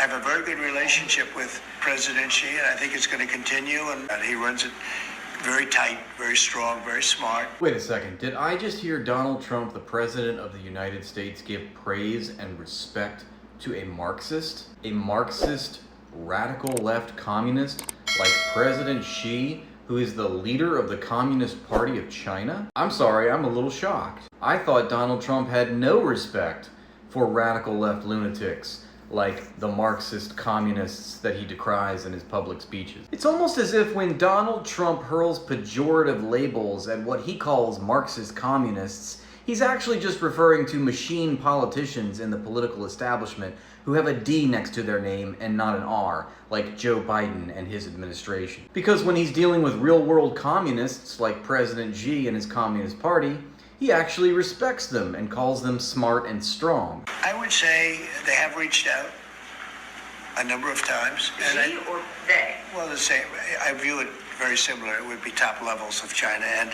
have a very good relationship with President Xi, and I think it's going to continue, and he runs it very tight, very strong, very smart. Wait a second, did I just hear Donald Trump, the President of the United States, give praise and respect to a Marxist? A Marxist, radical left communist like President Xi, who is the leader of the Communist Party of China? I'm sorry, I'm a little shocked. I thought Donald Trump had no respect for radical left lunatics like the Marxist communists that he decries in his public speeches. It's almost as if when Donald Trump hurls pejorative labels at what he calls Marxist communists, he's actually just referring to machine politicians in the political establishment who have a D next to their name and not an R, like Joe Biden and his administration. Because when he's dealing with real-world communists like President Xi and his Communist Party, he actually respects them and calls them smart and strong. I would say they have reached out a number of times. Xi or they? Well, the same. I view it very similar. It would be top levels of China. And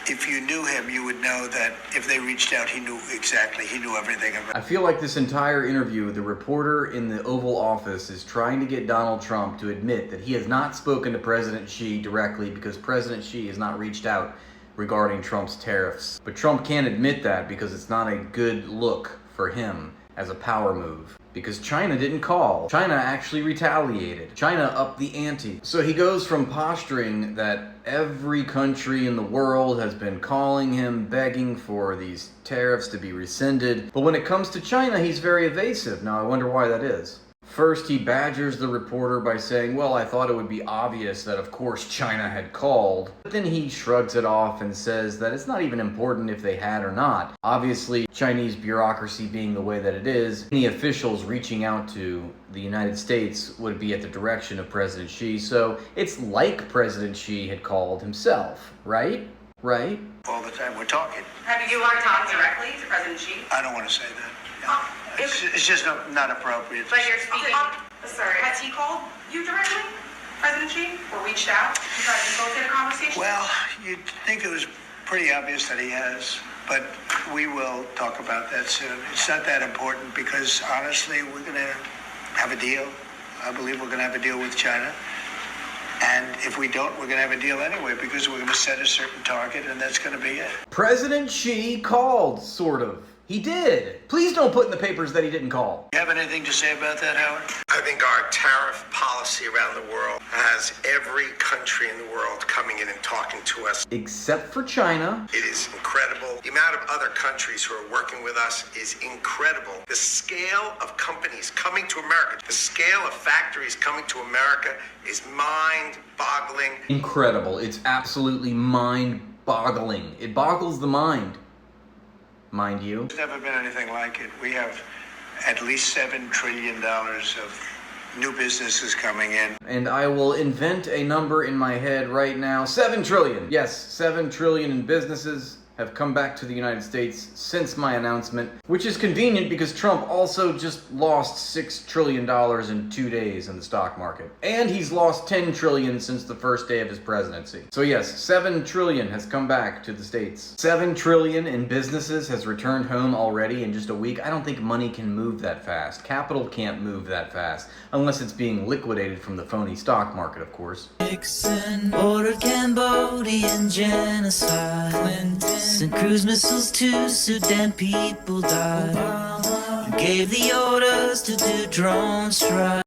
if you knew him, you would know that if they reached out, he knew exactly. He knew everything about it. I feel like this entire interview, the reporter in the Oval Office is trying to get Donald Trump to admit that he has not spoken to President Xi directly because President Xi has not reached out regarding Trump's tariffs. But Trump can't admit that because it's not a good look for him as a power move. Because China didn't call. China actually retaliated. China upped the ante. So he goes from posturing that every country in the world has been calling him, begging for these tariffs to be rescinded. But when it comes to China, he's very evasive. Now, I wonder why that is. First, he badgers the reporter by saying, well, I thought it would be obvious that of course China had called. But then he shrugs it off and says that it's not even important if they had or not. Obviously, Chinese bureaucracy being the way that it is, any officials reaching out to the United States would be at the direction of President Xi. So it's like President Xi had called himself, right? Right? All the time. We're talking. Have you want to talk directly to President Xi? I don't want to say that. It's just not appropriate. But you're speaking. Sorry. Has he called you directly, President Xi, or reached out to try to facilitate a conversation? Well, you'd think it was pretty obvious that he has, but we will talk about that soon. It's not that important because honestly, we're going to have a deal. I believe we're going to have a deal with China. And if we don't, we're going to have a deal anyway because we're going to set a certain target and that's going to be it. President Xi called, sort of. He did. Please don't put in the papers that he didn't call. You have anything to say about that, Howard? I think our tariff policy around the world has every country in the world coming in and talking to us. Except for China. It is incredible. The amount of other countries who are working with us is incredible. The scale of companies coming to America, the scale of factories coming to America is mind-boggling. Incredible. It's absolutely mind-boggling. It boggles the mind. Mind you. There's never been anything like it. We have at least $7 trillion of new businesses coming in. And I will invent a number in my head right now. 7 trillion. Yes, 7 trillion in businesses have come back to the United States since my announcement, which is convenient because Trump also just lost $6 trillion in 2 days in the stock market. And he's lost 10 trillion since the first day of his presidency. So yes, 7 trillion has come back to the States. 7 trillion in businesses has returned home already in just a week. I don't think money can move that fast. Capital can't move that fast, unless it's being liquidated from the phony stock market, of course. Nixon ordered Cambodian genocide. Sent cruise missiles to Sudan, people died. Gave the orders to do drone strikes.